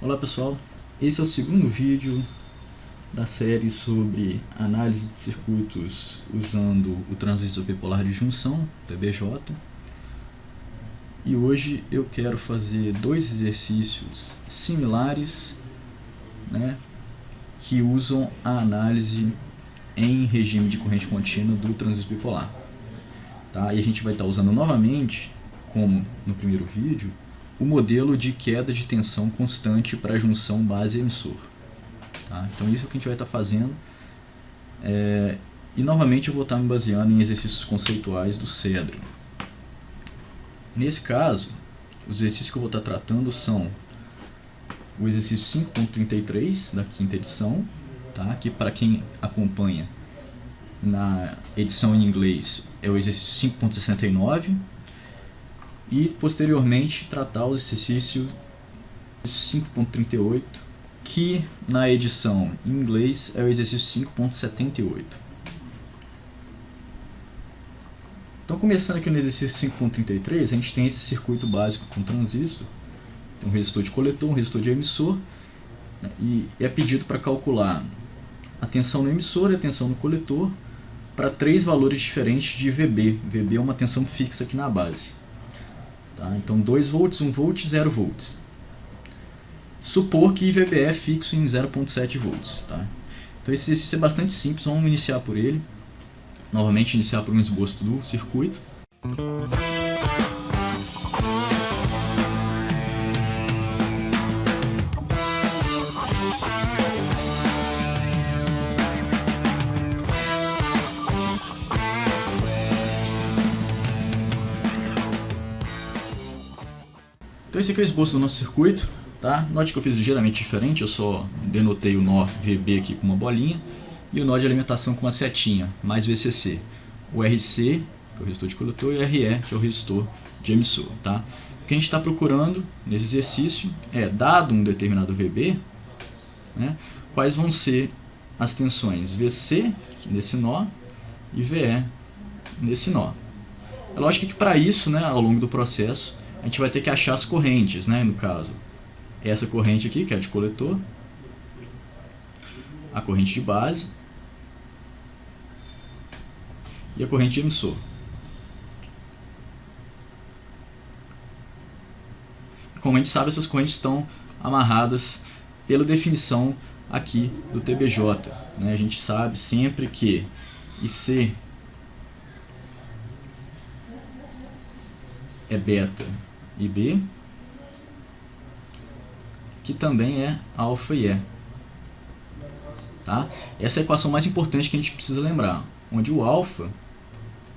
Olá pessoal, esse é o segundo vídeo da série sobre análise de circuitos usando o transistor bipolar de junção, TBJ. E hoje eu quero fazer dois exercícios similares, que usam a análise em regime de corrente contínua do transistor bipolar. Tá? E a gente vai estar usando novamente, como no primeiro vídeo, o modelo de queda de tensão constante para a junção base-emissor. Tá? Então isso é o que a gente vai estar fazendo. E novamente eu vou estar me baseando em exercícios conceituais do Cedro. Nesse caso, os exercícios que eu vou estar tratando são o exercício 5.33 da quinta edição, tá? Que para quem acompanha na edição em inglês é o exercício 5.69, e posteriormente tratar o exercício 5.38, que na edição em inglês é o exercício 5.78. Então, começando aqui no exercício 5.33, a gente tem esse circuito básico com transistor, tem um resistor de coletor, um resistor de emissor, e é pedido para calcular a tensão no emissor e a tensão no coletor para três valores diferentes de VB. VB é uma tensão fixa aqui na base. Tá? Então 2 volts, 1 volt, 0 volts. Supor que VB é fixo em 0.7 volts. Tá? Então esse exercício é bastante simples, vamos iniciar por ele. Novamente iniciar por um esboço do circuito. Então esse aqui é o esboço do nosso circuito, tá? Note que eu fiz ligeiramente diferente, eu só denotei o nó VB aqui com uma bolinha e o nó de alimentação com uma setinha, mais VCC. O RC, que é o resistor de coletor, e o RE, que é o resistor de emissor, tá? O que a gente está procurando nesse exercício é, dado um determinado VB, quais vão ser as tensões VC nesse nó e VE nesse nó. É lógico que para isso, ao longo do processo, a gente vai ter que achar as correntes, no caso, essa corrente aqui, que é a de coletor, a corrente de base e a corrente de emissor. Como a gente sabe, essas correntes estão amarradas pela definição aqui do TBJ. A gente sabe sempre que IC é beta e B, que também é alfa e E. Tá? Essa é a equação mais importante que a gente precisa lembrar, onde o alfa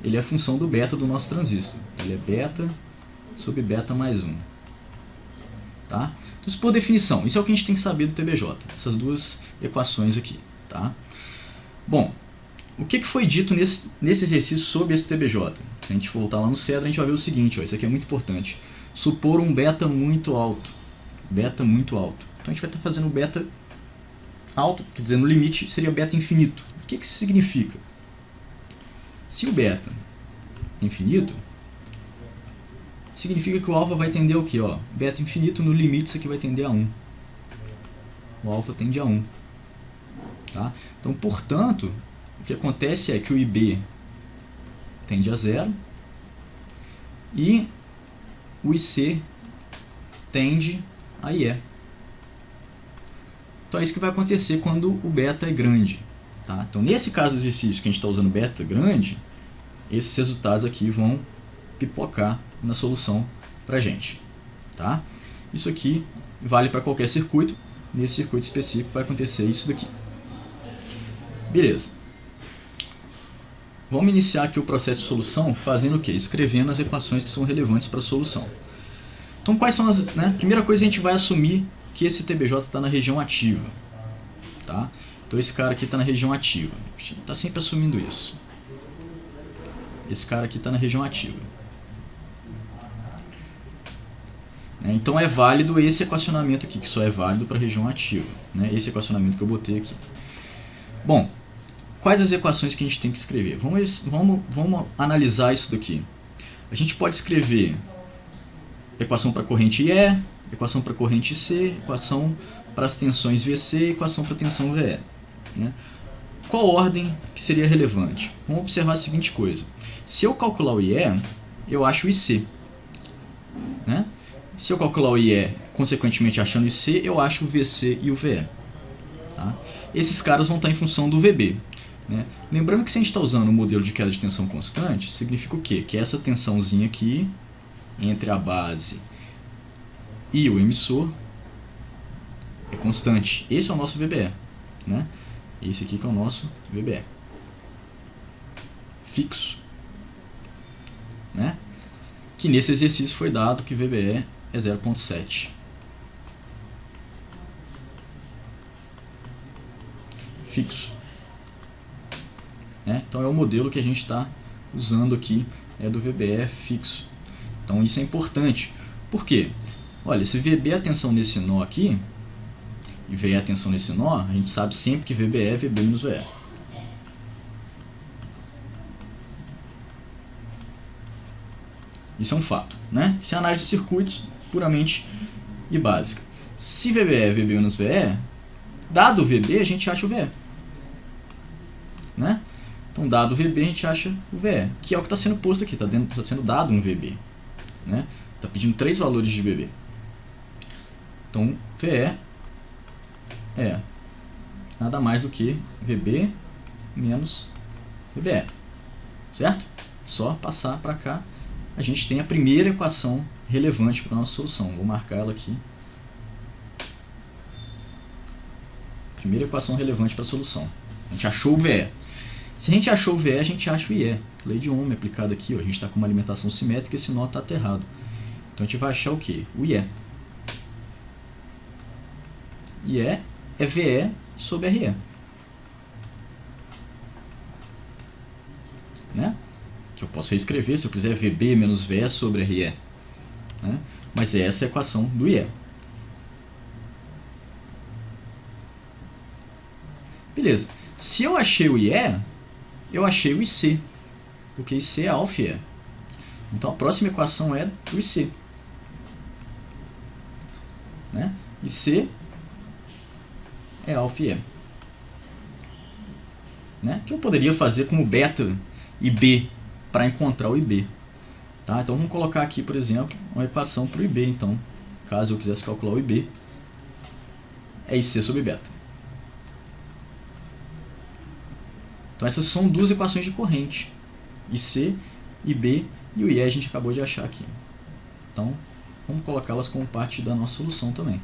ele é a função do beta do nosso transistor. Ele é beta sobre beta mais 1. Tá? Então, isso por definição, isso é o que a gente tem que saber do TBJ, essas duas equações aqui. Tá? Bom, o que foi dito nesse exercício sobre esse TBJ? Se a gente voltar lá no Cedro, a gente vai ver o seguinte, isso aqui é muito importante. Supor um beta muito alto. Beta muito alto. Então a gente vai estar fazendo beta alto, quer dizer, no limite seria beta infinito. O que isso significa? Se o beta é infinito, significa que o alfa vai tender ao quê? Beta infinito, no limite isso aqui vai tender a 1. O alfa tende a 1. Tá? Então, portanto, o que acontece é que o IB tende a 0 e o IC tende a IE. Então é isso que vai acontecer quando o beta é grande. Tá? Então nesse caso do exercício que a gente está usando beta grande, esses resultados aqui vão pipocar na solução para a gente. Tá? Isso aqui vale para qualquer circuito, nesse circuito específico vai acontecer isso daqui. Beleza. Vamos iniciar aqui o processo de solução fazendo o quê? Escrevendo as equações que são relevantes para a solução. Então, quais são as... Primeira coisa, a gente vai assumir que esse TBJ está na região ativa. Tá? Então, esse cara aqui está na região ativa. A gente está sempre assumindo isso. Esse cara aqui está na região ativa. Então, é válido esse equacionamento aqui, que só é válido para a região ativa. Esse equacionamento que eu botei aqui. Bom, quais as equações que a gente tem que escrever? Vamos analisar isso daqui. A gente pode escrever equação para corrente IE, equação para a corrente C, equação para as tensões VC e equação para a tensão VE. Né? Qual ordem que seria relevante? Vamos observar a seguinte coisa. Se eu calcular o IE, eu acho o IC. Né? Se eu calcular o IE, consequentemente achando o IC, eu acho o VC e o VE. Tá? Esses caras vão estar em função do VB. Né? Lembrando que se a gente está usando o modelo de queda de tensão constante, significa o quê? Que essa tensãozinha aqui, entre a base e o emissor, é constante. Esse é o nosso VBE. Né? Esse aqui que é o nosso VBE. Fixo. Né? Que nesse exercício foi dado que VBE é 0,7. Fixo. Né? Então é o modelo que a gente está usando aqui, é do VBE fixo. Então isso é importante. Por quê? Olha, se VB é a tensão nesse nó aqui, e VE é a tensão nesse nó, a gente sabe sempre que VB é VB menos VE. Isso é um fato. Né? Isso é análise de circuitos puramente e básica. Se VB é VB menos VE, dado o VB, a gente acha o VE. Né? Então, dado o VB, a gente acha o VE, que é o que está sendo posto aqui, está sendo dado um VB. Né? Está pedindo 3 valores de VB. Então, VE é nada mais do que VB menos VBE. Certo? Só passar para cá, a gente tem a primeira equação relevante para a nossa solução. Vou marcar ela aqui. Primeira equação relevante para a solução. A gente achou o VE. Se a gente achou o VE, a gente acha o IE. Lei de Ohm aplicada aqui. Ó. A gente está com uma alimentação simétrica e esse nó está aterrado. Então a gente vai achar o quê? O IE. IE é VE sobre RE. Né? Que eu posso reescrever se eu quiser VB menos VE sobre RE. Né? Mas essa é a equação do IE. Beleza. Se eu achei o IE, eu achei o IC. Porque IC é alfa e E. Então a próxima equação é do IC. Né? IC é alfa e E. Né? Que eu poderia fazer como beta e B para encontrar o IB. Tá? Então vamos colocar aqui, por exemplo, uma equação para o IB. Então, caso eu quisesse calcular o IB, é IC sobre beta. Então essas são duas equações de corrente. IC, IB e o IE a gente acabou de achar aqui. Então, vamos colocá-las como parte da nossa solução também.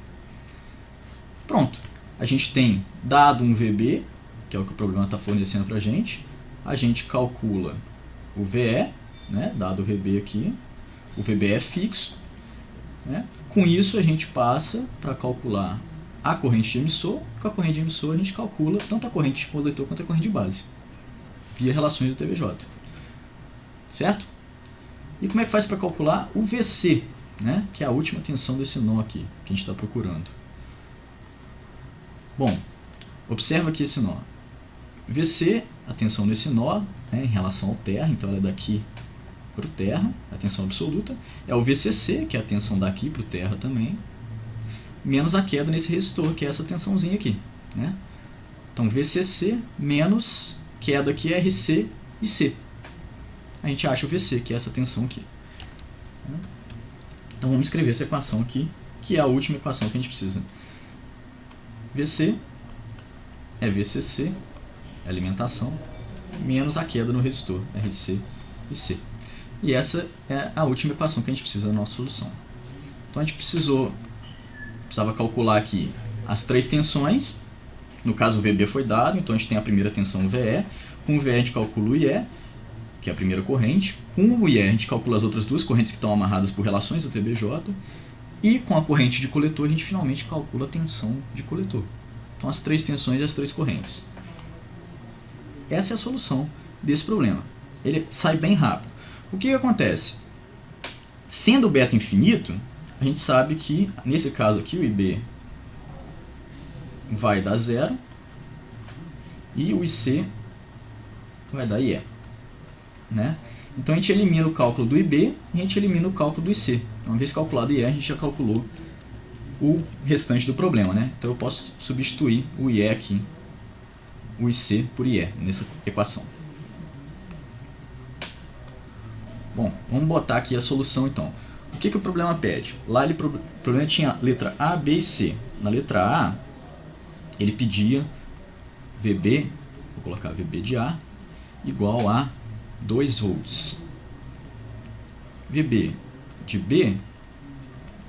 Pronto. A gente tem dado um VB, que é o que o problema está fornecendo para a gente gente calcula o VE, né, dado o VB aqui, o VB é fixo. Né? Com isso a gente passa para calcular a corrente de emissor. Com a corrente de emissor a gente calcula tanto a corrente de coletor quanto a corrente de base, via relações do TVJ. Certo? E como é que faz para calcular o VC, né, que é a última tensão desse nó aqui, que a gente está procurando? Bom, observa aqui esse nó. VC, a tensão desse nó, né, em relação ao terra, então ela é daqui para o terra, a tensão absoluta. É o VCC, que é a tensão daqui para o terra também, menos a queda nesse resistor, que é essa tensãozinha aqui. Né? Então VCC menos queda aqui é RC e C. A gente acha o VC, que é essa tensão aqui. Então vamos escrever essa equação aqui, que é a última equação que a gente precisa. VC é VCC, é alimentação, menos a queda no resistor, RC e C. E essa é a última equação que a gente precisa da nossa solução. Então a gente precisava calcular aqui as 3 tensões. No caso o VB foi dado, então a gente tem a primeira tensão VE. Com o VE a gente calcula o IE, que é a primeira corrente. Com o IE a gente calcula as outras 2 correntes que estão amarradas por relações do TBJ. E com a corrente de coletor a gente finalmente calcula a tensão de coletor. Então as 3 tensões e as 3 correntes. Essa é a solução desse problema. Ele sai bem rápido. O que acontece? Sendo o beta infinito, a gente sabe que, nesse caso aqui, o IB vai dar 0 e o IC vai dar IE. Né? Então a gente elimina o cálculo do IB e a gente elimina o cálculo do IC. Uma vez calculado IE, a gente já calculou o restante do problema, né? Então eu posso substituir o IE aqui, o IC por IE nessa equação. Bom, vamos botar aqui a solução então. O que o problema pede? Lá o problema tinha letra A, B e C. Na letra A, ele pedia VB, vou colocar VB de A, igual a 2 volts. VB de B,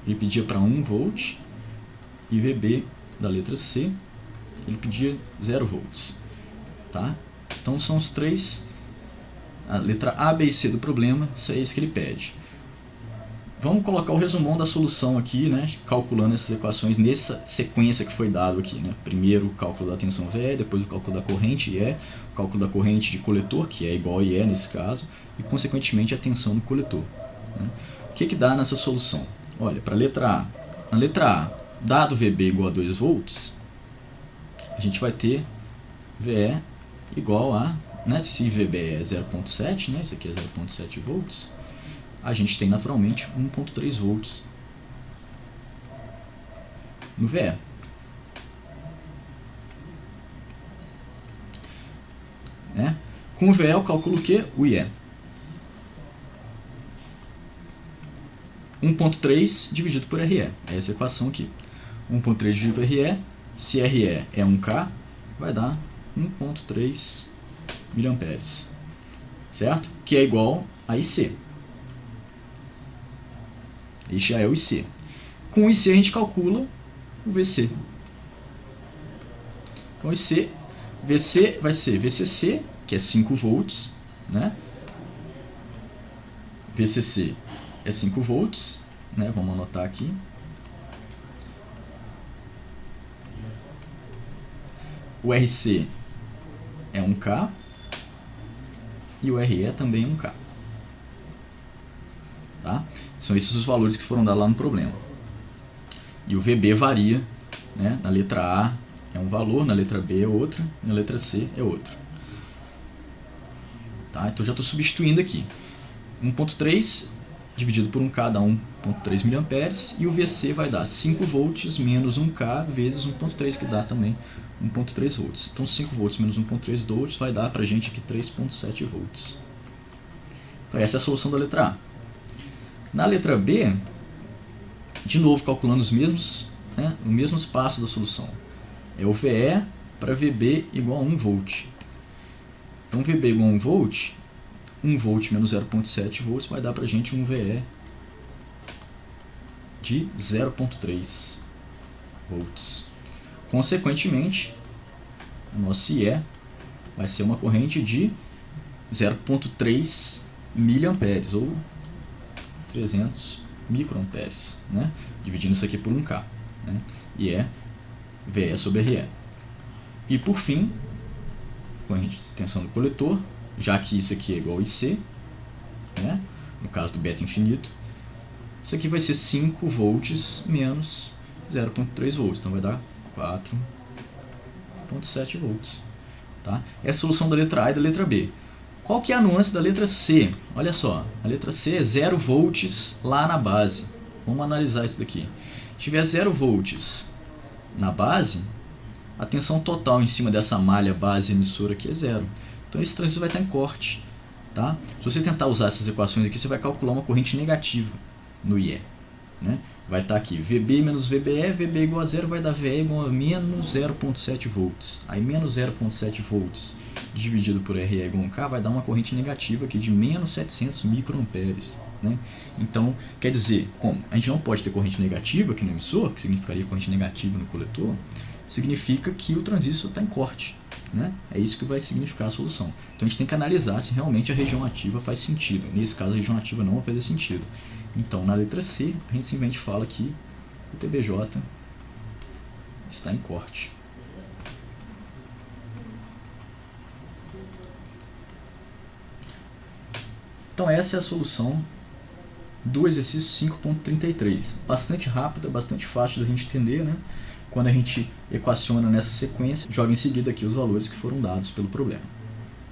ele pedia para 1 volt. E VB da letra C, ele pedia 0 volts. Tá? Então são os três, a letra A, B e C do problema, isso é isso que ele pede. Vamos colocar o resumão da solução aqui, né, calculando essas equações nessa sequência que foi dado aqui. Né? Primeiro o cálculo da tensão VE, depois o cálculo da corrente IE, o cálculo da corrente de coletor, que é igual a IE nesse caso, e consequentemente a tensão do coletor. Né? O que dá nessa solução? Olha, para a letra A. Na letra A, dado VB igual a 2 volts, a gente vai ter VE igual a, né, se VB é 0.7, né, isso aqui é 0.7 volts, a gente tem naturalmente 1.3 volts no VE. Né? Com o VE eu calculo o quê? O IE. 1.3 dividido por RE, é essa equação aqui. 1.3 dividido por RE, se RE é 1K, vai dar 1.3 mA, certo? Que é igual a IC. Este já é o IC. Com o IC a gente calcula o VC. Então, VC vai ser VCC, que é 5 volts, né? VCC é 5 volts, né? Vamos anotar aqui. O RC é 1K e o RE também é 1K. Tá? São esses os valores que foram dados lá no problema. E o VB varia, né? Na letra A é um valor, na letra B é outro, na letra C é outro. Tá? Então já estou substituindo aqui. 1.3 dividido por 1K dá 1.3 mA e o VC vai dar 5 volts menos 1K vezes 1.3, que dá também 1.3 volts. Então 5 volts menos 1.3 volts vai dar para a gente aqui 3.7 volts. Então essa é a solução da letra A. Na letra B, de novo calculando os mesmos passos da solução. É o VE para VB igual a 1 volt. Então VB igual a 1 volt, 1 volt menos 0.7 volts vai dar para a gente um VE de 0.3 volts. Consequentemente, o nosso IE vai ser uma corrente de 0.3 miliamperes, ou 300 microamperes, né? Dividindo isso aqui por 1K. Né? E é VE sobre RE. E por fim, corrente de tensão do coletor, já que isso aqui é igual a IC, né? No caso do beta infinito, isso aqui vai ser 5 volts menos 0.3 volts, então vai dar 4.7 volts. Tá? É a solução da letra A e da letra B. Qual que é a nuance da letra C? Olha só, a letra C é 0 volts lá na base. Vamos analisar isso daqui. Se tiver 0 volts na base, a tensão total em cima dessa malha base emissora aqui é 0. Então esse transistor vai estar em corte. Tá? Se você tentar usar essas equações aqui, você vai calcular uma corrente negativa no IE. Né? Vai estar aqui VB menos VBE, VB igual a 0 vai dar VE igual a menos 0.7 volts. Aí menos 0.7 volts dividido por RE igual a 1K vai dar uma corrente negativa aqui de menos 700 microamperes. Né? Então, quer dizer, como a gente não pode ter corrente negativa aqui no emissor, que significaria corrente negativa no coletor, significa que o transistor está em corte. Né? É isso que vai significar a solução. Então a gente tem que analisar se realmente a região ativa faz sentido. Nesse caso a região ativa não vai fazer sentido. Então na letra C a gente simplesmente fala que o TBJ está em corte. Então essa é a solução do exercício 5.33. Bastante rápida, bastante fácil da gente entender, né? Quando a gente equaciona nessa sequência, joga em seguida aqui os valores que foram dados pelo problema.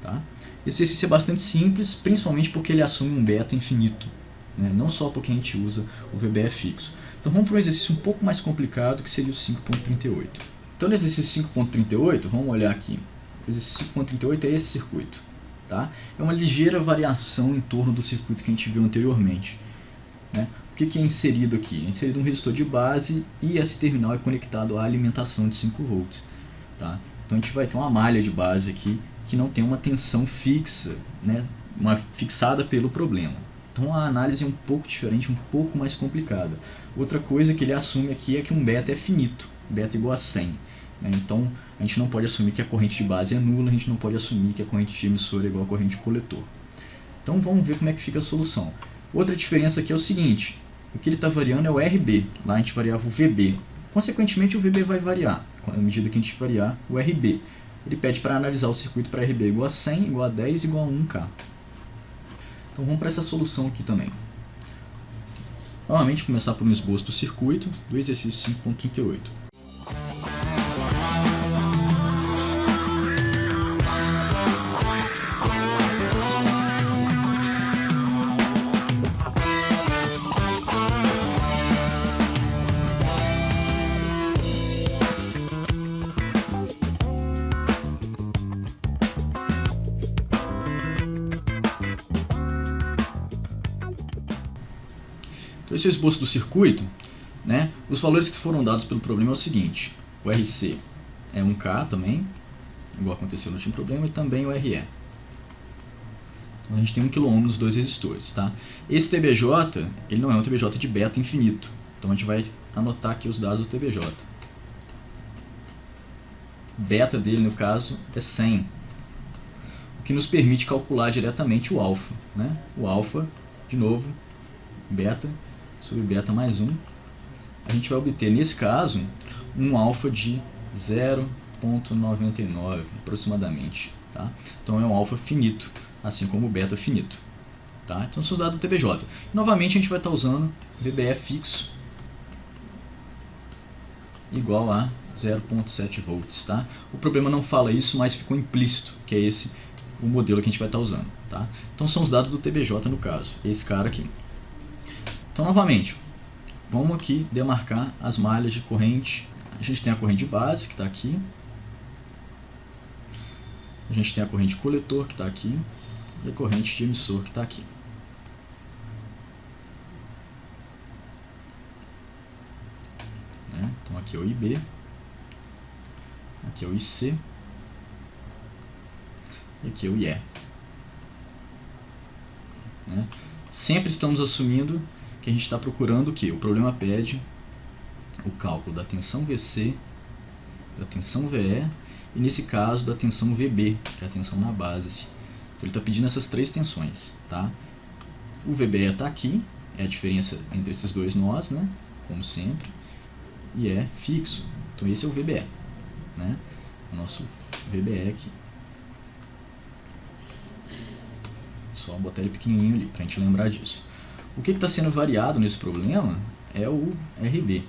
Tá? Esse exercício é bastante simples, principalmente porque ele assume um beta infinito, né? Não só porque a gente usa o VBE fixo. Então Então vamos para um exercício um pouco mais complicado, que seria o 5.38. Então no exercício 5.38, vamos olhar aqui. O exercício 5.38 é esse circuito. Tá? É uma ligeira variação em torno do circuito que a gente viu anteriormente. Né? O que é inserido aqui? É inserido um resistor de base e esse terminal é conectado à alimentação de 5 volts. Tá? Então a gente vai ter uma malha de base aqui que não tem uma tensão fixa, né? Fixada pelo problema. Então a análise é um pouco diferente, um pouco mais complicada. Outra coisa que ele assume aqui é que um beta é finito, beta igual a 100. Né? Então a gente não pode assumir que a corrente de base é nula, a gente não pode assumir que a corrente de emissor é igual a corrente de coletor. Então vamos ver como é que fica a solução. Outra diferença aqui é o seguinte, o que ele está variando é o RB, lá a gente variava o VB. Consequentemente o VB vai variar, à medida que a gente variar o RB. Ele pede para analisar o circuito para RB igual a 100, igual a 10, igual a 1K. Então vamos para essa solução aqui também. Novamente começar por um esboço do circuito do exercício 5.38. Então, esse é o esboço do circuito, né? Os valores que foram dados pelo problema é o seguinte, o RC é 1K também, igual aconteceu no último problema, e também o RE. Então, a gente tem 1 kΩ nos dois resistores. Tá? Esse TBJ ele não é um TBJ de beta infinito, então a gente vai anotar aqui os dados do TBJ. Beta dele, no caso, é 100, o que nos permite calcular diretamente o alfa. Né? O alfa, de novo, beta sobre beta mais 1, a gente vai obter, nesse caso, um alfa de 0,99 aproximadamente. Tá? Então é um alfa finito, assim como o beta finito. Tá? Então são os dados do TBJ. Novamente a gente vai estar usando VBE fixo igual a 0,7 volts. Tá? O problema não fala isso, mas ficou implícito, que é esse o modelo que a gente vai estar usando. Tá? Então são os dados do TBJ no caso, esse cara aqui. Então, novamente, vamos aqui demarcar as malhas de corrente. A gente tem a corrente de base, que está aqui. A gente tem a corrente de coletor, que está aqui. E a corrente de emissor, que está aqui. Né? Então, aqui é o IB. Aqui é o IC. E aqui é o IE. Né? Sempre estamos assumindo que a gente está procurando o que? O problema pede o cálculo da tensão VC, da tensão VE e, nesse caso, da tensão VB, que é a tensão na base. Então ele está pedindo essas três tensões. Tá? O VBE está aqui, é a diferença entre esses dois nós, né? Como sempre, e é fixo. Então esse é o VBE, né? O nosso VBE aqui. Só botar ele pequenininho ali, para a gente lembrar disso. O que está sendo variado nesse problema é o RB.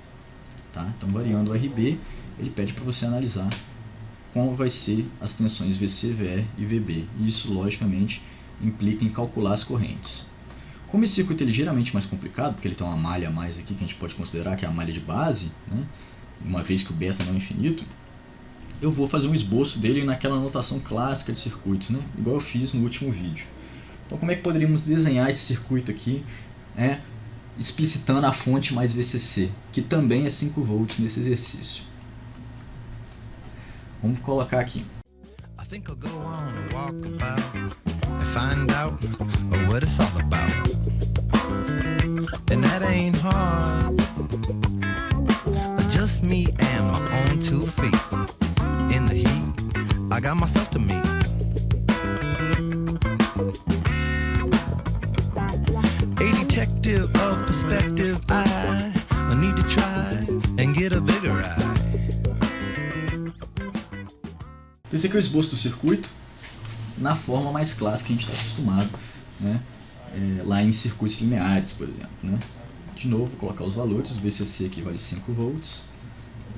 Tá? Então, variando o RB, ele pede para você analisar como vai ser as tensões VC, VE e VB. E isso, logicamente, implica em calcular as correntes. Como esse circuito é ligeiramente mais complicado, porque ele tem uma malha a mais aqui que a gente pode considerar que é a malha de base, né? Uma vez que o beta não é infinito, eu vou fazer um esboço dele naquela notação clássica de circuitos, né? Igual eu fiz no último vídeo. Então, como é que poderíamos desenhar esse circuito aqui, explicitando a fonte mais VCC, que também é 5 volts nesse exercício? Vamos colocar aqui. I think I'll go on a walk about and find out what it's all about. And that ain't hard. Just me and my own 2 feet. In the heat, I got myself to meet. A detective of perspective, I need to try and get a bigger eye. Então esse aqui é o esboço do circuito na forma mais clássica que a gente está acostumado, né? Lá em circuitos lineares, por exemplo. Né? De novo, vou colocar os valores. O VCC aqui vale 5 volts,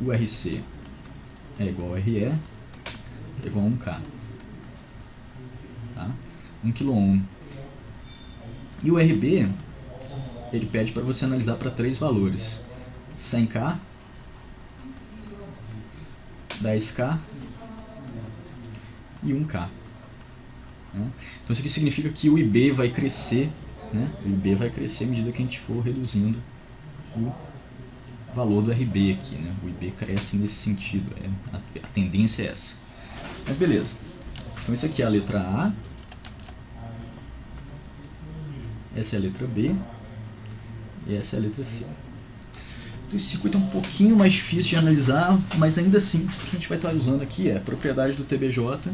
o RC é igual a RE, é igual a 1K. Tá? 1 kΩ. E o RB, ele pede para você analisar para 3 valores. 100k, 10k e 1k. Né? Então isso aqui significa que o IB vai crescer, né? O IB vai crescer à medida que a gente for reduzindo o valor do RB aqui, né? O IB cresce nesse sentido, a tendência é essa. Mas beleza. Então isso aqui é a letra A, essa é a letra B e essa é a letra C. Então esse circuito é um pouquinho mais difícil de analisar, mas ainda assim o que a gente vai estar usando aqui é a propriedade do TBJ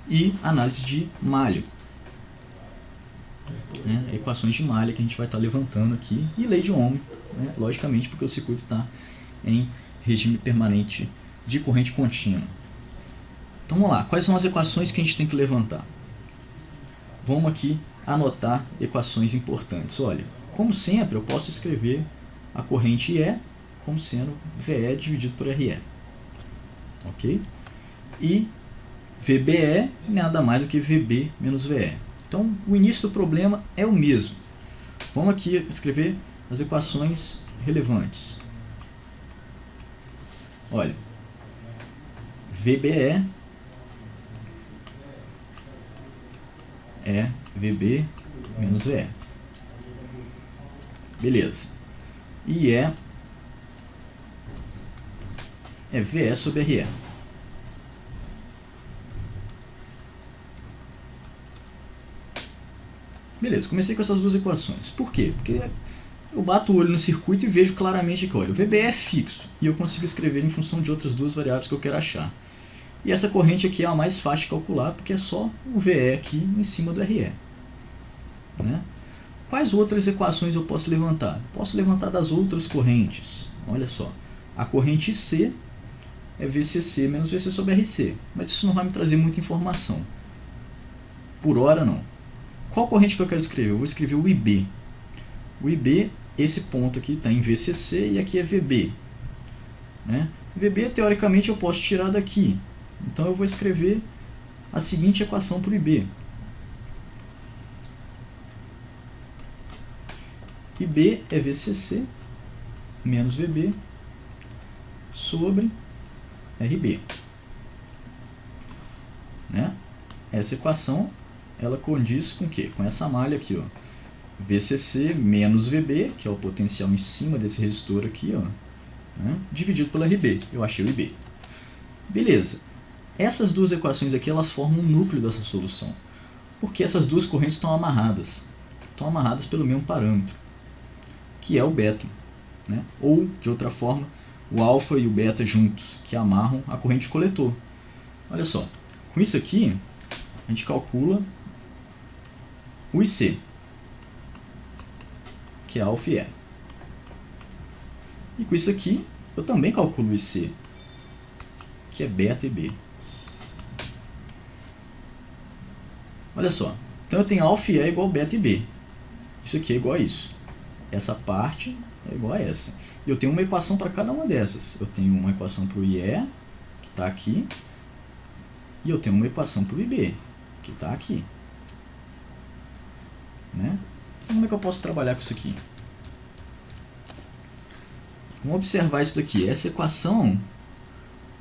e análise de malha, né? Equações de malha que a gente vai estar levantando aqui e lei de Ohm, né? Logicamente porque o circuito está em regime permanente de corrente contínua. Então vamos lá, quais são as equações que a gente tem que levantar? Vamos aqui anotar equações importantes. Olha, como sempre eu posso escrever a corrente IE como sendo VE dividido por RE, ok? E VBE nada mais do que VB menos VE. Então o início do problema é o mesmo. Vamos aqui escrever as equações relevantes. Olha, VBE é VB menos VE. Beleza. E é VE sobre RE. Beleza, comecei com essas duas equações. Por quê? Porque eu bato o olho no circuito e vejo claramente que olha, o VBE é fixo e eu consigo escrever em função de outras duas variáveis que eu quero achar. E essa corrente aqui é a mais fácil de calcular porque é só o VE aqui em cima do RE. Né? Quais outras equações eu posso levantar? Posso levantar das outras correntes. Olha só, a corrente C é VCC menos VC sobre RC, mas isso não vai me trazer muita informação. Por hora não. Qual corrente que eu quero escrever? Eu vou escrever o IB. O IB, esse ponto aqui está em VCC e aqui é VB. Né? VB, teoricamente, eu posso tirar daqui. Então eu vou escrever a seguinte equação para o IB. IB é VCC menos VB sobre RB. Né? Essa equação ela condiz com o quê? Com essa malha aqui, ó. VCC menos VB, que é o potencial em cima desse resistor aqui, ó, né? Dividido pelo RB. Eu achei o IB. Beleza. Essas duas equações aqui elas formam o núcleo dessa solução. Porque essas duas correntes estão amarradas. Estão amarradas pelo mesmo parâmetro, que é o beta. Né? Ou, de outra forma, o alfa e o beta juntos, que amarram a corrente coletor. Olha só. Com isso aqui, a gente calcula o IC, que é alfa e E. E com isso aqui, eu também calculo o IC, que é beta e B. Olha só, então eu tenho alfa e E igual beta e B. Isso aqui é igual a isso. Essa parte é igual a essa. E eu tenho uma equação para cada uma dessas. Eu tenho uma equação para o IE, que está aqui, e eu tenho uma equação para o IB, que está aqui. Né? Então, como é que eu posso trabalhar com isso aqui? Vamos observar isso daqui. Essa equação,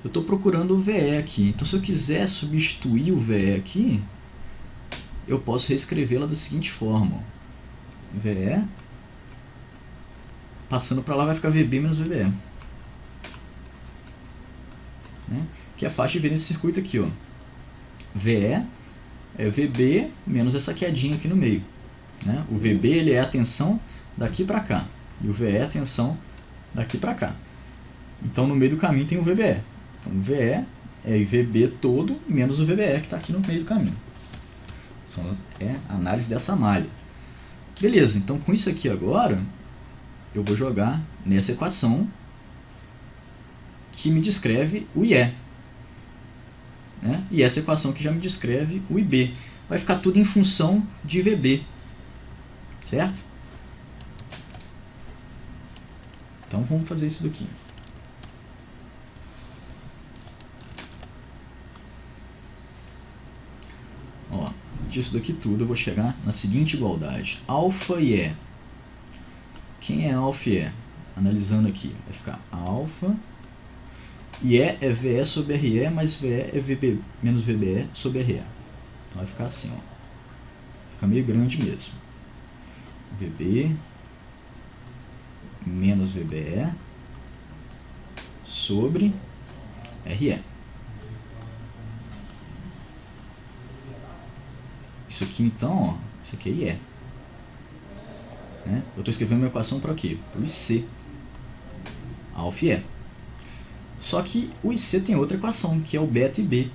eu estou procurando o VE aqui. Então, se eu quiser substituir o VE aqui, eu posso reescrevê-la da seguinte forma. VE, passando para lá vai ficar VB menos VBE. Né? Que é fácil de ver nesse circuito aqui. Ó. VE é VB menos essa quedinha aqui no meio. Né? O VB ele é a tensão daqui para cá. E o VE é a tensão daqui para cá. Então, no meio do caminho tem o VBE. Então, o VE é o VB todo menos o VBE que está aqui no meio do caminho. É a análise dessa malha. Beleza, então com isso aqui agora, eu vou jogar nessa equação que me descreve o IE. Né? E essa equação que já me descreve o IB. Vai ficar tudo em função de VB. Certo? Então vamos fazer isso daqui. Ó, disso daqui tudo eu vou chegar na seguinte igualdade. Alfa e E. Quem é alfa e E? analisando aqui, vai ficar alfa, e é VE sobre RE, mais VE é VB menos VBE sobre RE. Então vai ficar assim, ó. Fica meio grande mesmo. VB menos VBE sobre RE. Isso aqui então, ó, isso aqui é IE. Né? Eu estou escrevendo uma equação para quê? Para o IC. Alfa e E. Só que o IC tem outra equação, que é o beta e B.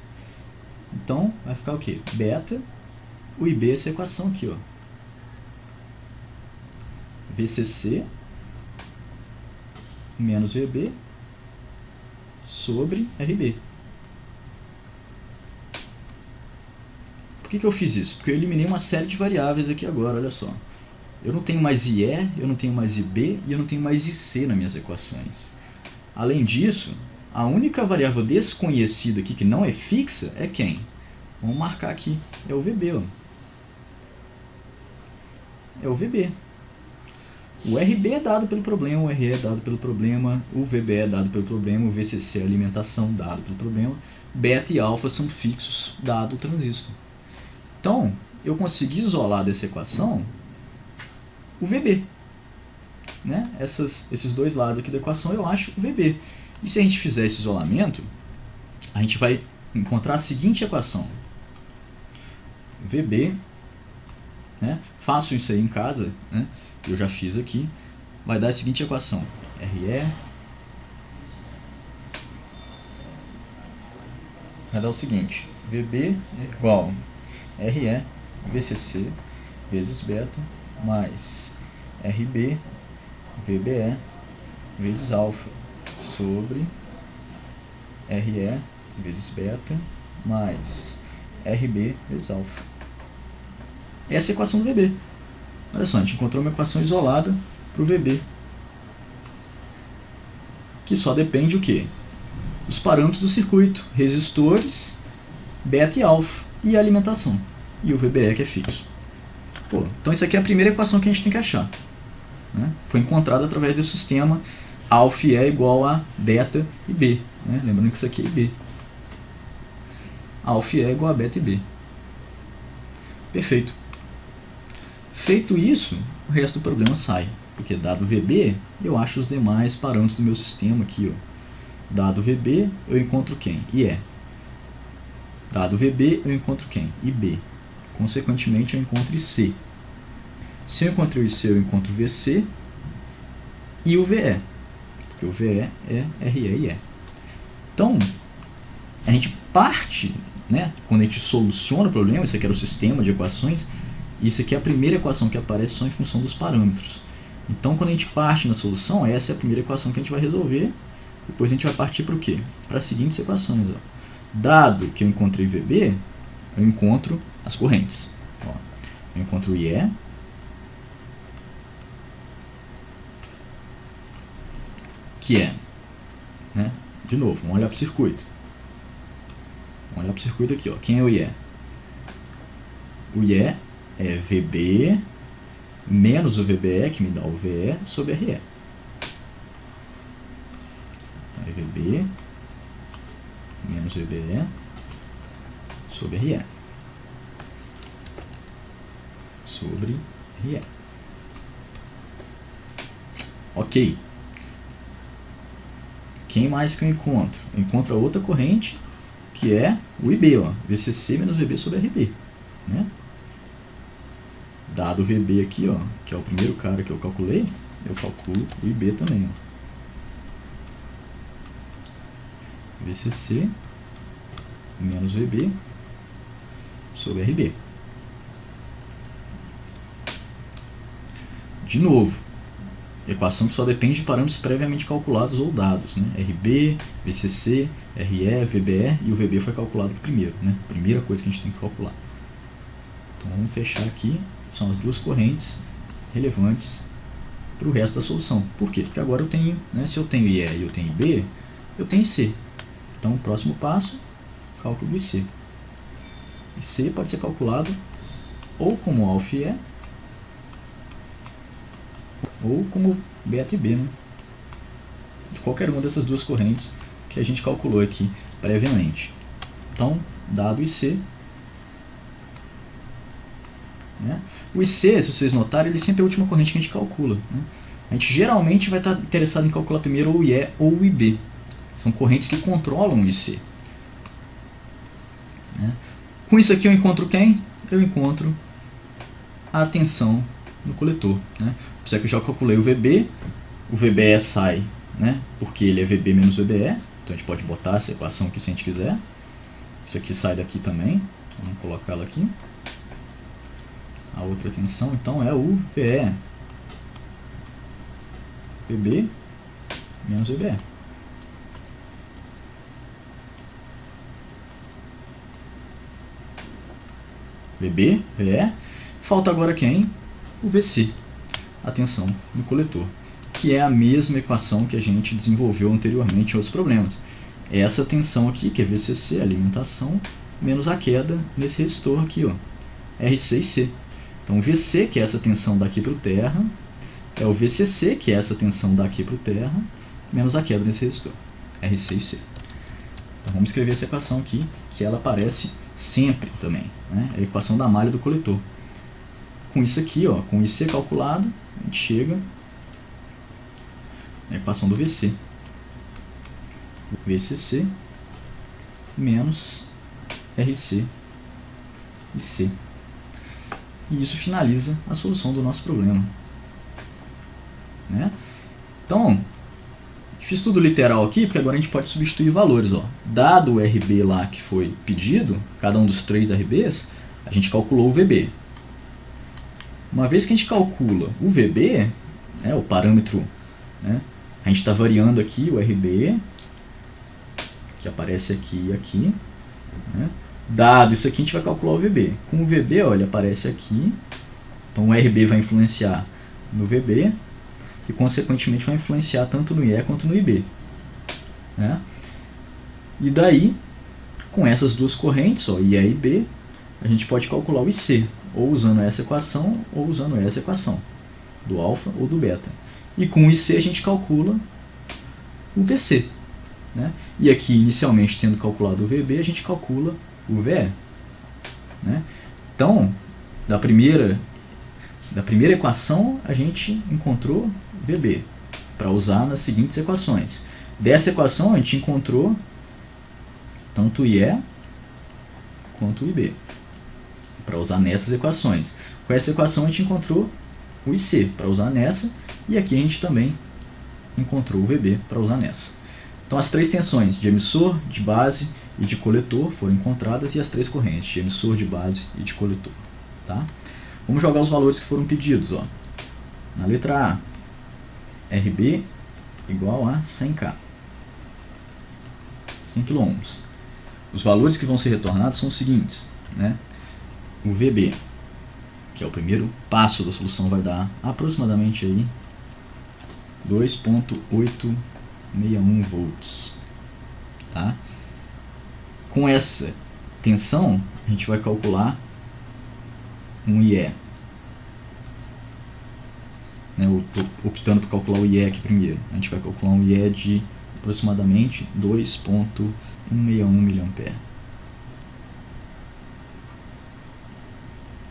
Então, vai ficar o quê? Beta, o IB é essa equação aqui, ó. VCC menos VB sobre RB. Por que eu fiz isso? Porque eu eliminei uma série de variáveis aqui agora, olha só. Eu não tenho mais IE, eu não tenho mais IB e eu não tenho mais IC nas minhas equações. Além disso, a única variável desconhecida aqui que não é fixa é quem? Vamos marcar aqui, é o VB. Ó. É o VB. O RB é dado pelo problema, o RE é dado pelo problema, o VB é dado pelo problema, o VCC é alimentação dado pelo problema, beta e alfa são fixos dado o transistor. Então, eu consegui isolar dessa equação o VB. Né? Esses dois lados aqui da equação eu acho o VB. E se a gente fizer esse isolamento, a gente vai encontrar a seguinte equação. VB, né? Faço isso aí em casa, né? Eu já fiz aqui, vai dar a seguinte equação. RE vai dar o seguinte. VB é igual RE VCC vezes beta mais RB VBE vezes alfa sobre RE vezes beta mais RB vezes alfa. Essa é a equação do VB. Olha só, a gente encontrou uma equação isolada para o VB. Que só depende o quê? Dos parâmetros do circuito. Resistores, beta e alfa. E a alimentação. E o VBE que é fixo. Pô, então isso aqui é a primeira equação que a gente tem que achar. Né? Foi encontrada através do sistema alfa e E igual a beta e B. Né? Lembrando que isso aqui é IB. Alfa e E é igual a beta e B. Perfeito. Feito isso, o resto do problema sai. Porque dado VB, eu acho os demais parâmetros do meu sistema aqui. Ó. Dado VB, eu encontro quem? IE. Dado VB, eu encontro quem? IB. Consequentemente, eu encontro IC. Se eu encontro o IC, eu encontro o VC e o VE. Porque o VE é RE e E. Então, a gente parte, né, quando a gente soluciona o problema, esse aqui era o sistema de equações, isso aqui é a primeira equação que aparece só em função dos parâmetros. Então, quando a gente parte na solução, essa é a primeira equação que a gente vai resolver. Depois a gente vai partir para o quê? Para as seguintes equações. Ó. Dado que eu encontrei VB, eu encontro as correntes. Ó. Eu encontro IE, que é, né? De novo, vamos olhar para o circuito. Vamos olhar para o circuito aqui. Ó. Quem é o IE? O IE é VB menos o VBE, que me dá o VE, sobre RE. Então é VB menos VBE sobre RE. Sobre RE. Ok. Quem mais que eu encontro? Eu encontro a outra corrente, que é o IB, ó, VCC menos VB sobre RB. Né? Dado o VB aqui, ó, que é o primeiro cara que eu calculei, eu calculo o IB também. Ó. VCC menos VB sobre RB. De novo, equação que só depende de parâmetros previamente calculados ou dados. Né? RB, VCC, RE, VBE e o VB foi calculado primeiro. Né? Primeira coisa que a gente tem que calcular. Então vamos fechar aqui. São as duas correntes relevantes para o resto da solução. Por quê? Porque agora eu tenho, né, se eu tenho IE e eu tenho IB, eu tenho IC. Então o próximo passo, cálculo do IC. IC pode ser calculado ou como alfa e E, ou como beta e B. Né? de qualquer uma dessas duas correntes que a gente calculou aqui previamente. Então, dado IC, né? O IC, se vocês notarem, ele sempre é a última corrente que a gente calcula, né? A gente geralmente vai estar interessado em calcular primeiro o IE ou o IB. São correntes que controlam o IC. Né? Com isso aqui eu encontro quem? Eu encontro a tensão no coletor. Né? Por isso é que eu já calculei o VB. O VBE sai, né? Porque ele é VB menos VBE. Então a gente pode botar essa equação aqui se a gente quiser. Isso aqui sai daqui também. Vamos colocar ela aqui. A outra tensão então é o VE. VB menos VBE. VB, VE. Falta agora quem? O VC, a tensão no coletor, que é a mesma equação que a gente desenvolveu anteriormente em outros problemas. Essa tensão aqui, que é VCC, alimentação, menos a queda nesse resistor aqui, ó, R6C. Então o VC, que é essa tensão daqui para o terra, é o VCC, que é essa tensão daqui para o terra, menos a queda nesse resistor, R6C. Então vamos escrever essa equação aqui, que ela aparece sempre também, né? É a equação da malha do coletor. Com isso aqui, ó, com IC calculado, a gente chega na equação do VC. VCC menos RC e C. E isso finaliza a solução do nosso problema. Né? Então, fiz tudo literal aqui, porque agora a gente pode substituir valores. Ó. Dado o RB lá que foi pedido, cada um dos 3 RBs, a gente calculou o VB. Uma vez que a gente calcula o VB, né, o parâmetro, né, a gente está variando aqui o RB, que aparece aqui e aqui. Né? Dado isso aqui, a gente vai calcular o VB. Com o VB, ó, ele aparece aqui. Então o RB vai influenciar no VB, e consequentemente vai influenciar tanto no IE quanto no IB. Né? E daí, com essas duas correntes, ó, IE e IB, a gente pode calcular o IC, ou usando essa equação, ou usando essa equação, do alfa ou do beta. E com o IC a gente calcula o VC. Né? E aqui, inicialmente, tendo calculado o VB, a gente calcula o VE. Né? Então, da primeira equação, a gente encontrou VB, para usar nas seguintes equações. Dessa equação, a gente encontrou tanto o IE quanto o IB, para usar nessas equações. Com essa equação, a gente encontrou o IC, para usar nessa, e aqui a gente também encontrou o VB, para usar nessa. Então, as 3 tensões de emissor, de base e de coletor foram encontradas, e as 3 correntes de emissor, de base e de coletor. Tá? Vamos jogar os valores que foram pedidos. Ó. Na letra A, RB igual a 100K, 100 kΩ. Os valores que vão ser retornados são os seguintes. Né? O VB, que é o primeiro passo da solução, vai dar aproximadamente aí 2,861 volts. Tá? Com essa tensão, a gente vai calcular um IE. Né, eu estou optando por calcular o IE aqui primeiro. A gente vai calcular um IE de aproximadamente 2,161 mA.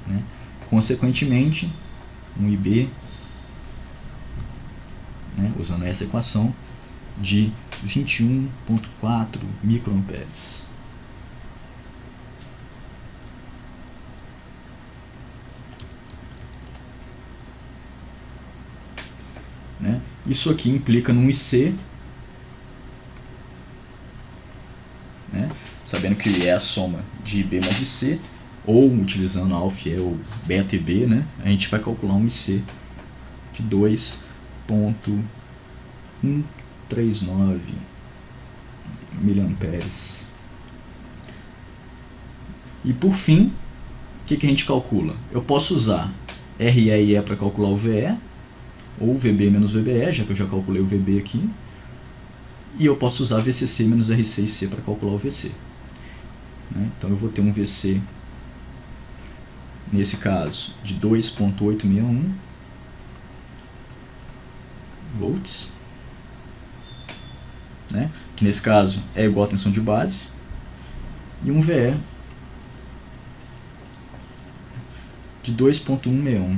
Né? Consequentemente, um IB, né, usando essa equação, de 21,4 microamperes. Né? Isso aqui implica num IC, né? Sabendo que é a soma de IB mais IC, ou utilizando alfa e ou beta e B, né? A gente vai calcular um IC de 2,139 miliamperes. E por fim, o que a gente calcula? Eu posso usar RE e E para calcular o VE, ou VB menos VBE, já que eu já calculei o VB aqui. E eu posso usar VCC menos RC e C para calcular o VC. Né? Então eu vou ter um VC, nesse caso, de 2,861 volts. né, que nesse caso é igual à tensão de base, e um VE de 2.161.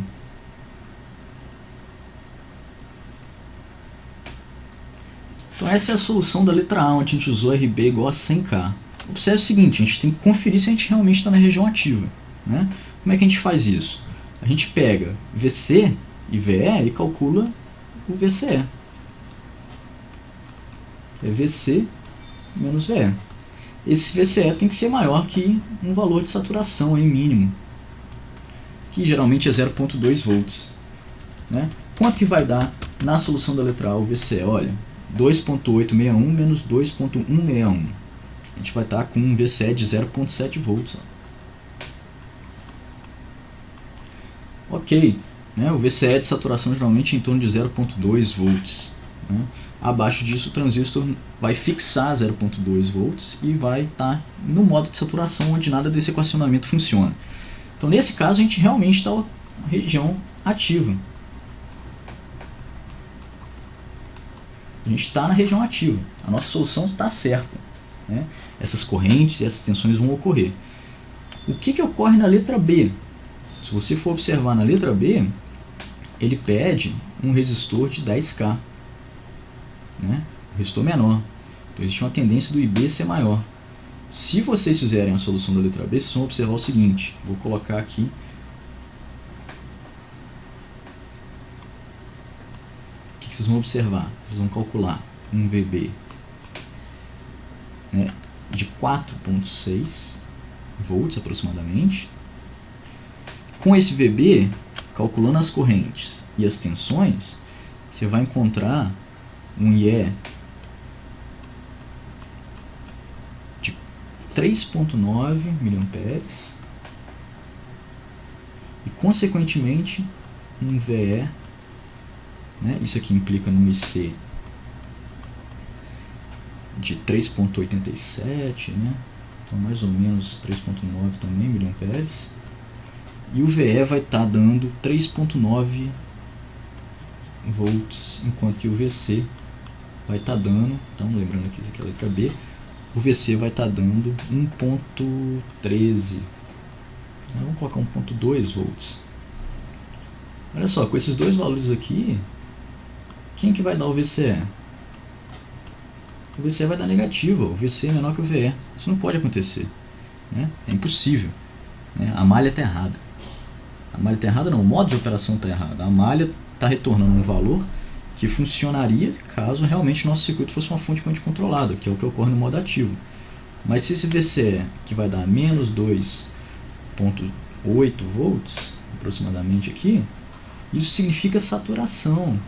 Então essa é a solução da letra A, onde a gente usou RB igual a 100K. Observe o seguinte, a gente tem que conferir se a gente realmente está na região ativa, né? Como é que a gente faz isso? A gente pega VC e VE e calcula o VCE. É VC menos VE. Esse VCE tem que ser maior que um valor de saturação aí mínimo, que geralmente é 0.2 volts. Né? Quanto que vai dar na solução da letra A o VCE? Olha, 2.861 menos 2.161. A gente vai estar com um VCE de 0.7 volts. Ok, né? O VCE de saturação geralmente é em torno de 0.2 volts. Né? Abaixo disso o transistor vai fixar 0.2 volts e vai estar no modo de saturação onde nada desse equacionamento funciona. Então nesse caso a gente realmente está na região ativa. A gente está na região ativa. A nossa solução está certa. Né? Essas correntes e essas tensões vão ocorrer. O que ocorre na letra B? Se você for observar na letra B, ele pede um resistor de 10K. Né? Um resistor menor. Então existe uma tendência do IB ser maior. Se vocês fizerem a solução da letra B, vocês vão observar o seguinte. Vou colocar aqui. O que vocês vão observar? Vocês vão calcular um VB, né, de 4.6 volts aproximadamente. Com esse VB, calculando as correntes e as tensões, você vai encontrar um IE de 3.9 mA e, consequentemente, um VE, né, isso aqui implica num IC de 3.87, né, então mais ou menos 3.9 também mA, e o VE vai estar dando 3.9 volts, enquanto que o VC vai estar dando, então lembrando que isso aqui é a letra B, o VC vai estar dando 1.13, vamos colocar 1.2 volts. Olha só, com esses dois valores aqui, quem que vai dar o VCE? O VCE vai dar negativo, o VC é menor que o VE. Isso não pode acontecer, né? É impossível, né? A malha está errada. A malha está errada não, o modo de operação está errado. A malha está retornando um valor que funcionaria caso realmente o nosso circuito fosse uma fonte quântica controlada, que é o que ocorre no modo ativo. Mas se esse VCE, que vai dar menos 2.8 volts, aproximadamente aqui, isso significa saturação.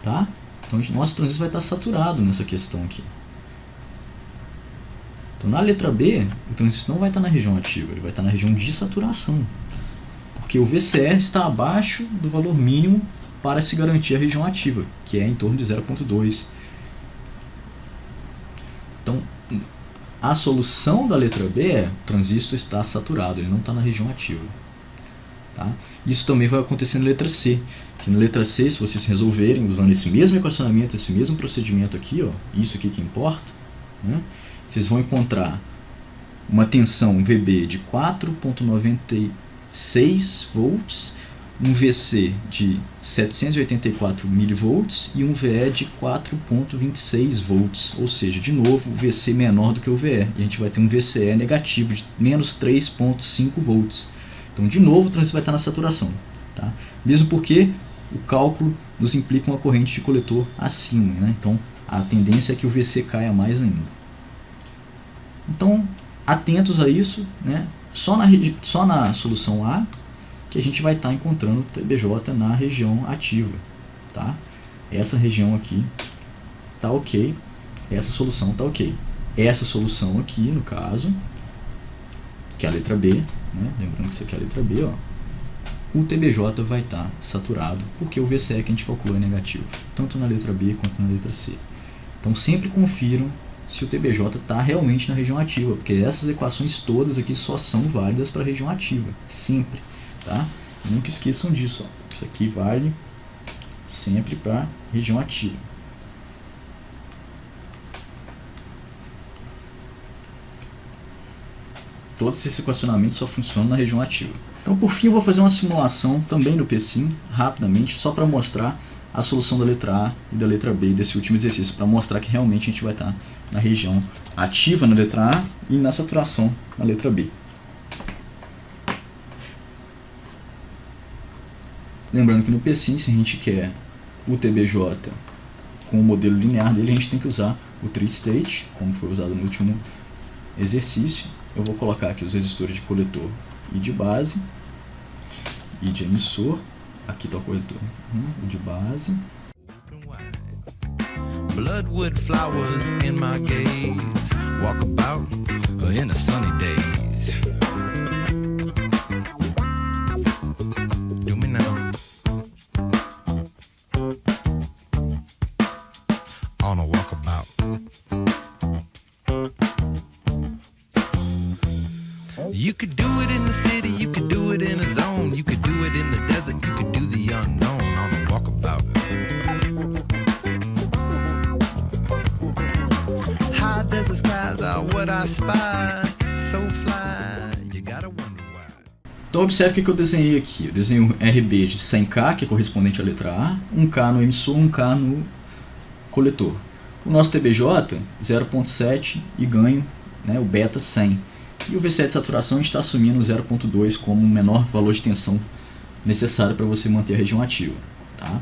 Tá? Então o nosso transistor vai estar saturado nessa questão aqui. Então na letra B, o transistor não vai estar na região ativa, ele vai estar na região de saturação. Porque o VCE está abaixo do valor mínimo para se garantir a região ativa, que é em torno de 0.2. Então a solução da letra B é: o transistor está saturado, ele não está na região ativa. Tá? Isso também vai acontecer na letra C. Que na letra C, se vocês resolverem usando esse mesmo equacionamento, esse mesmo procedimento aqui, ó, isso aqui que importa, né, vocês vão encontrar uma tensão VB de 4.96 volts, um VC de 784 milivolts e um VE de 4.26 volts, ou seja, de novo, o VC menor do que o VE, e a gente vai ter um VCE negativo de menos 3.5 volts. Então, de novo, o transistor vai estar na saturação. Tá? Mesmo porque o cálculo nos implica uma corrente de coletor acima. Né? Então, a tendência é que o VC caia mais ainda. Então, atentos a isso. Né? Só na solução A que a gente vai estar encontrando o TBJ na região ativa. Tá? Essa região aqui está ok. Essa solução está ok. Essa solução aqui, no caso, que é a letra B, né? Lembrando que isso aqui é a letra B, ó, o TBJ vai estar saturado, porque o VCE que a gente calculou é negativo, tanto na letra B quanto na letra C. Então sempre confiram se o TBJ está realmente na região ativa, porque essas equações todas aqui só são válidas para a região ativa, sempre. Tá? Nunca esqueçam disso, ó. Isso aqui vale sempre para a região ativa. todos esses equacionamentos só funcionam na região ativa. Então, por fim, eu vou fazer uma simulação também no PSIM, rapidamente, só para mostrar a solução da letra A e da letra B desse último exercício, para mostrar que realmente a gente vai estar na região ativa na letra A e na saturação na letra B. Lembrando que no PSIM, se a gente quer o TBJ com o modelo linear dele, a gente tem que usar o tri-state, como foi usado no último exercício. Eu vou colocar aqui os resistores de coletor e de base e de emissor. Aqui está o coletor, o de base. Bloodwood flowers in my gaze, walk about in the sunny days. Do me now. On a walkabout. You could do it in the city, you could do it in a zone, you could do it in the desert, you could do the unknown on a walkabout. High desert skies are what I spy, so fly, you gotta wonder why. Então observe o que eu desenhei aqui. Eu desenhei um RB de 100K, que é correspondente à letra A, 1K no emissor, 1K no coletor. O nosso TBJ, 0.7 e ganho, o beta 100. E o V7 de saturação a gente está assumindo 0.2 como o menor valor de tensão necessário para você manter a região ativa. Tá?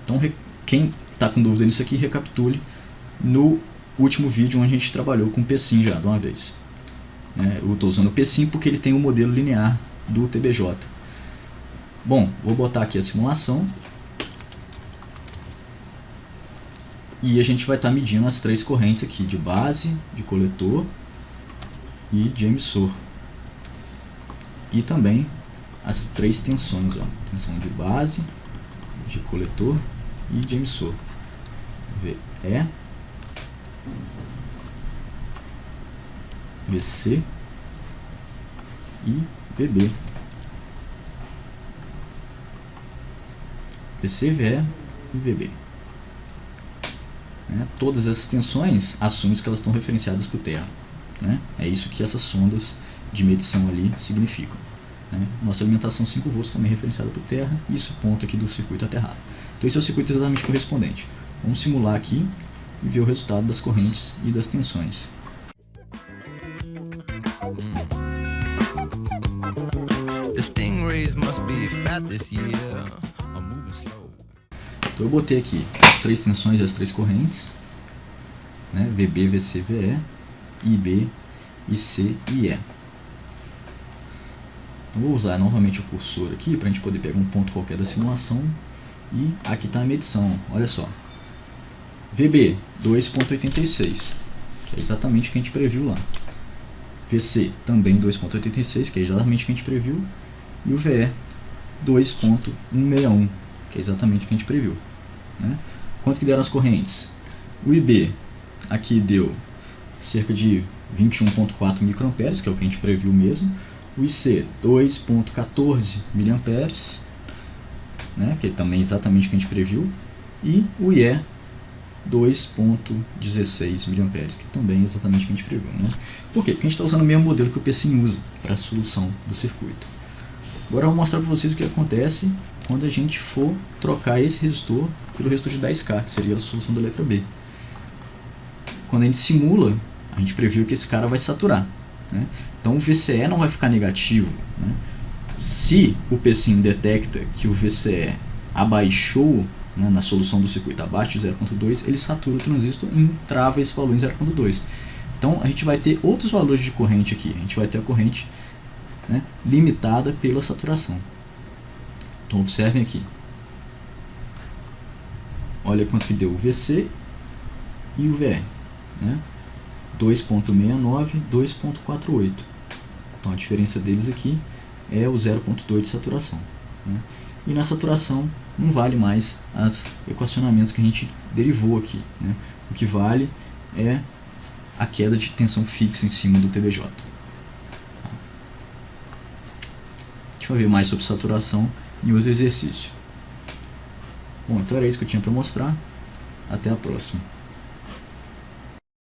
Então, quem está com dúvida nisso aqui, recapitule no último vídeo onde a gente trabalhou com o PSIM já de uma vez. Eu estou usando o PSIM porque ele tem o modelo linear do TBJ. Bom, vou botar aqui a simulação. E a gente vai estar medindo as três correntes aqui, de base, de coletor e de emissor. E também as três tensões, tensão de base, de coletor e de emissor. VE, VC e VB. VC, VE e VB. Todas essas tensões, assume que elas estão referenciadas por terra. É isso que essas sondas de medição ali significam. Nossa alimentação 5 volts também é referenciada por terra, e isso ponto aqui do circuito aterrado. Então esse é o circuito exatamente correspondente. Vamos simular aqui e ver o resultado das correntes e das tensões. Então eu botei aqui as três tensões e as três correntes, VB, VC, VE, IB, IC e E. Então vou usar novamente o cursor aqui para a gente poder pegar um ponto qualquer da simulação. E aqui está a medição, olha só. VB 2.86, que é exatamente o que a gente previu lá. VC também 2.86, que é exatamente o que a gente previu. E o VE 2.161, que é exatamente o que a gente previu. Quanto que deram as correntes? O IB aqui deu cerca de 21.4 microamperes, que é o que a gente previu mesmo. O IC 2.14 miliamperes, que é também exatamente o que a gente previu. E o IE 2.16 miliamperes, que também é exatamente o que a gente previu. Por quê? Porque a gente está usando o mesmo modelo que o PSIM usa para a solução do circuito. Agora eu vou mostrar para vocês o que acontece quando a gente for trocar esse resistor pelo resistor de 10K, que seria a solução da letra B. Quando a gente simula, a gente previu que esse cara vai saturar. Então o VCE não vai ficar negativo. Se o PSIM detecta que o VCE abaixou na solução do circuito abaixo de 0.2, ele satura o transistor e trava esse valor em 0.2. Então a gente vai ter outros valores de corrente aqui. A gente vai ter a corrente limitada pela saturação. Então observem aqui. Olha quanto que deu o VC e o VE. 2.69, 2.48. Então a diferença deles aqui é o 0.2 de saturação. E na saturação não vale mais os equacionamentos que a gente derivou aqui. O que vale é a queda de tensão fixa em cima do TBJ. A gente vai ver mais sobre saturação em outro exercício. Bom, então era isso que eu tinha para mostrar. Até a próxima.